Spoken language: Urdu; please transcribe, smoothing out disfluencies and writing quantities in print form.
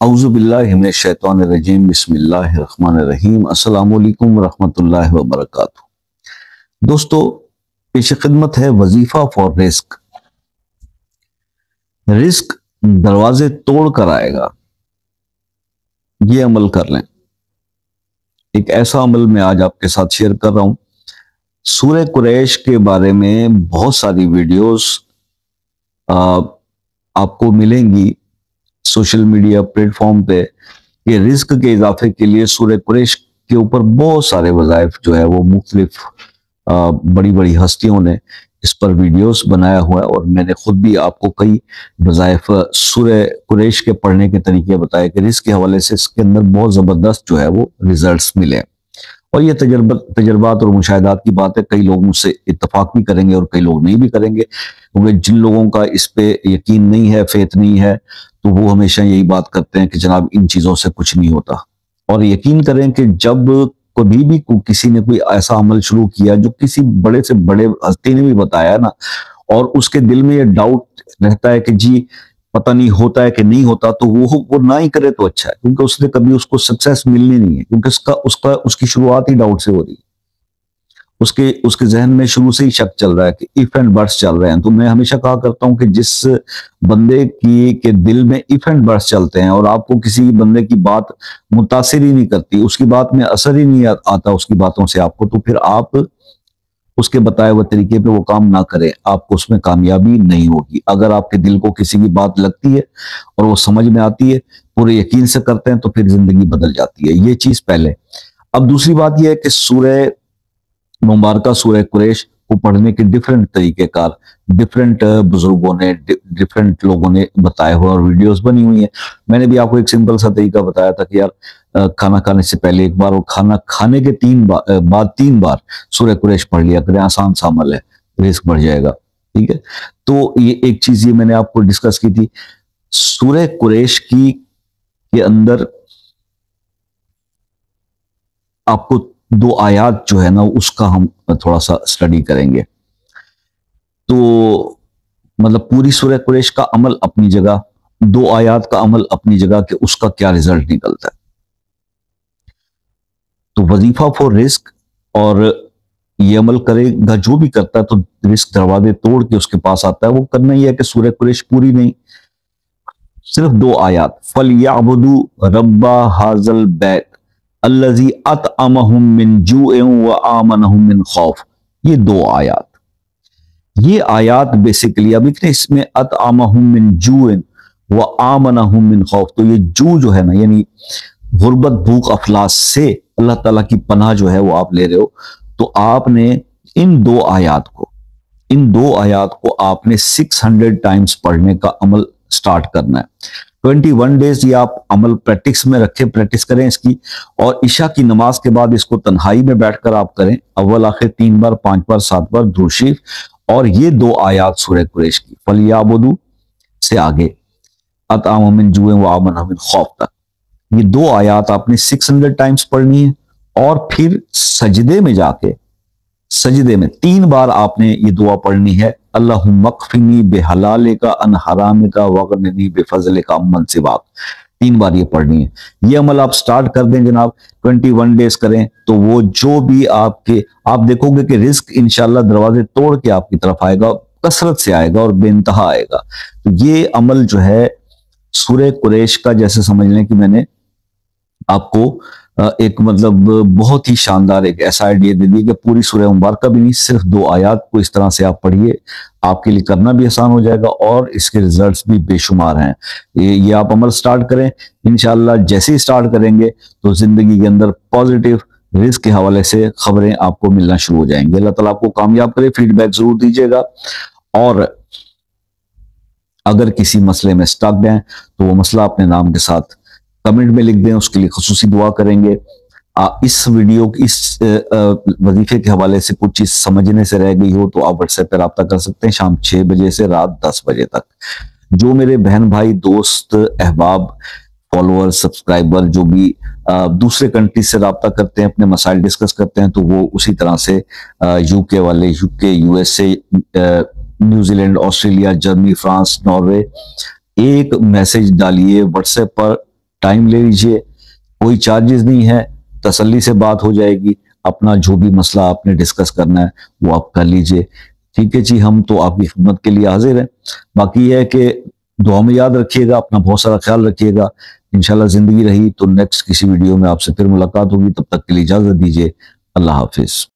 اعوذ باللہ من الشیطان الرجیم بسم اللہ الرحمن الرحیم السلام علیکم ورحمۃ اللہ وبرکاتہ۔ دوستو، پیش خدمت ہے وظیفہ فار رزق۔ رزق دروازے توڑ کر آئے گا، یہ عمل کر لیں۔ ایک ایسا عمل میں آج آپ کے ساتھ شیئر کر رہا ہوں۔ سورہ قریش کے بارے میں بہت ساری ویڈیوز آپ کو ملیں گی سوشل میڈیا پلیٹ فارم پہ کہ رزق کے اضافے کے لیے سورہ قریش کے اوپر بہت سارے وظائف جو ہے وہ مختلف بڑی بڑی ہستیوں نے اس پر ویڈیوز بنایا ہوا ہے، اور میں نے خود بھی آپ کو کئی وظائف سورہ قریش کے پڑھنے کے طریقے بتائے کہ رزق کے حوالے سے اس کے اندر بہت زبردست جو ہے وہ ریزلٹس ملے، اور یہ تجربات اور مشاہدات کی بات ہے۔ کئی لوگ مجھ سے اتفاق بھی کریں گے اور کئی لوگ نہیں بھی کریں گے، کیونکہ جن لوگوں کا اس پہ یقین نہیں ہے، فیتھ نہیں ہے، تو وہ ہمیشہ یہی بات کرتے ہیں کہ جناب ان چیزوں سے کچھ نہیں ہوتا۔ اور یقین کریں کہ جب کبھی بھی کسی نے کوئی ایسا عمل شروع کیا جو کسی بڑے سے بڑے ہستی نے بھی بتایا نا، اور اس کے دل میں یہ ڈاؤٹ رہتا ہے کہ جی پتہ نہیں ہوتا ہے کہ نہیں ہوتا، تو وہ نہ ہی کرے تو اچھا ہے، کیونکہ اس نے کبھی اس کو سکسیس ملنی نہیں ہے، کیونکہ اس کی شروعات ہی ڈاؤٹ سے ہو رہی ہے۔ اس کے ذہن میں شروع سے ہی شک چل رہا ہے کہ ایف اینڈ بٹس چل رہے ہیں۔ تو میں ہمیشہ کہا کرتا ہوں کہ جس بندے کے دل میں ایف اینڈ بٹس چلتے ہیں اور آپ کو کسی بندے کی بات متاثر ہی نہیں کرتی، اس کی بات میں اثر ہی نہیں آتا اس کی باتوں سے آپ کو، تو پھر آپ اس کے بتائے ہوئے طریقے پہ وہ کام نہ کریں، آپ کو اس میں کامیابی نہیں ہوگی۔ اگر آپ کے دل کو کسی کی بات لگتی ہے اور وہ سمجھ میں آتی ہے، پورے یقین سے کرتے ہیں، تو پھر زندگی بدل جاتی ہے۔ یہ چیز پہلے۔ اب دوسری بات یہ ہے کہ سورہ مبارکہ سورہ قریش کو پڑھنے کے ڈیفرنٹ طریقہ کار ڈیفرنٹ بزرگوں نے ڈیفرنٹ لوگوں نے بتائے ہوئے اور ویڈیوز بنی ہوئی ہیں۔ میں نے بھی آپ کو ایک سمپل سا طریقہ بتایا تھا کہ یار کھانا کھانے سے پہلے ایک بار، اور کھانا کھانے کے تین بار سورہ قریش پڑھ لیا کریں، آسان سا عمل ہے، رزق بڑھ جائے گا، ٹھیک ہے۔ تو یہ ایک چیز یہ میں نے آپ کو ڈسکس کی تھی۔ سورہ قریش کے اندر آپ کو دو آیات جو ہے نا اس کا ہم تھوڑا سا اسٹڈی کریں گے۔ تو مطلب پوری سورہ قریش کا عمل اپنی جگہ، دو آیات کا عمل اپنی جگہ کہ اس کا کیا رزلٹ نکلتا ہے۔ تو وظیفہ فور رزق، اور یہ عمل کرے گا جو بھی کرتا ہے تو رزق دروازے توڑ کے اس کے پاس آتا ہے۔ وہ کرنا ہی ہے کہ سورہ قریش پوری نہیں، صرف دو آیات، فَلْيَعْبُدُوا رَبَّ هَٰذَا الْبَيْتِ الَّذِي أَطْعَمَهُم مِّن جُوعٍ وَآمَنَهُم مِّن خَوْفٍ۔ یہ دو آیات، یہ آیات بیسیکلی اب اتنے اس میں أَطْعَمَهُم مِّن جُوعٍ وَآمَنَهُم مِّن خَوْفٍ، تو یہ جو ہے نا یعنی غربت، بھوک، افلاس سے اللہ تعالیٰ کی پناہ جو ہے وہ آپ لے رہے ہو۔ تو آپ نے ان دو آیات کو آپ نے 600 ٹائمز پڑھنے کا عمل سٹارٹ کرنا ہے۔ 21 ڈیز یہ آپ عمل پریکٹس میں رکھیں، پریکٹس کریں اس کی، اور عشاء کی نماز کے بعد اس کو تنہائی میں بیٹھ کر آپ کریں، اول آخر 3 بار، 5 بار، 7 بار درود شریف، اور یہ دو آیات سورہ قریش کی فَلْيَعْبُدُوا سے آگے أَطْعَمَهُم مِّن جُوعٍ وَآمَنَهُم مِّن خَوْفٍ تک، یہ دو آیات آپ نے 600 ٹائمز پڑھنی ہے۔ اور پھر سجدے میں جا کے، سجدے میں 3 بار آپ نے یہ دعا پڑھنی ہے، اللہم اکفنی بحلالک عن حرامک واغننی بفضلک عمن سواک، 3 بار یہ پڑھنی ہے۔ یہ عمل آپ سٹارٹ کر دیں جناب، 21 ڈیز کریں، تو وہ جو بھی آپ دیکھو گے کہ رزق انشاءاللہ دروازے توڑ کے آپ کی طرف آئے گا، کثرت سے آئے گا اور بے انتہا آئے گا۔ تو یہ عمل جو ہے سورہ قریش کا، جیسے سمجھ لیں کہ میں نے آپ کو ایک مطلب بہت ہی شاندار ایک ایسا آئیڈیا دے دی کہ پوری سورہ مبارکہ بھی نہیں، صرف 2 آیات کو اس طرح سے آپ پڑھیے، آپ کے لیے کرنا بھی آسان ہو جائے گا اور اس کے ریزلٹس بھی بے شمار ہیں۔ یہ آپ عمل سٹارٹ کریں، انشاءاللہ جیسے ہی سٹارٹ کریں گے تو زندگی کے اندر پازیٹیو رزق کے حوالے سے خبریں آپ کو ملنا شروع ہو جائیں گی۔ اللہ تعالیٰ آپ کو کامیاب کرے، فیڈ بیک ضرور دیجیے گا، اور اگر کسی مسئلے میں سٹک ہیں تو وہ مسئلہ اپنے نام کے ساتھ کمنٹ میں لکھ دیں، اس کے لیے خصوصی دعا کریں گے۔ اس ویڈیو اس وظیفے کے حوالے سے کچھ چیز سمجھنے سے رہ گئی ہو تو آپ واٹس ایپ پہ رابطہ کر سکتے ہیں، شام 6 بجے سے رات 10 بجے تک۔ جو میرے بہن بھائی، دوست، احباب، فالوور، سبسکرائبر جو بھی دوسرے کنٹری سے رابطہ کرتے ہیں، اپنے مسائل ڈسکس کرتے ہیں، تو وہ اسی طرح سے یو کے والے، U S A, New Zealand, Australia, Germany, France, Norway, ایک میسج ڈالیے واٹس ایپ پر ٹائم لے لیجئے، کوئی چارجز نہیں ہے، تسلی سے بات ہو جائے گی، اپنا جو بھی مسئلہ آپ نے ڈسکس کرنا ہے وہ آپ کر لیجئے، ٹھیک ہے جی، ہم تو آپ کی خدمت کے لیے حاضر ہیں۔ باقی یہ ہے کہ دعا میں یاد رکھیے گا، اپنا بہت سارا خیال رکھیے گا، انشاءاللہ زندگی رہی تو نیکسٹ کسی ویڈیو میں آپ سے پھر ملاقات ہوگی، تب تک کے لیے اجازت دیجیے، اللہ حافظ۔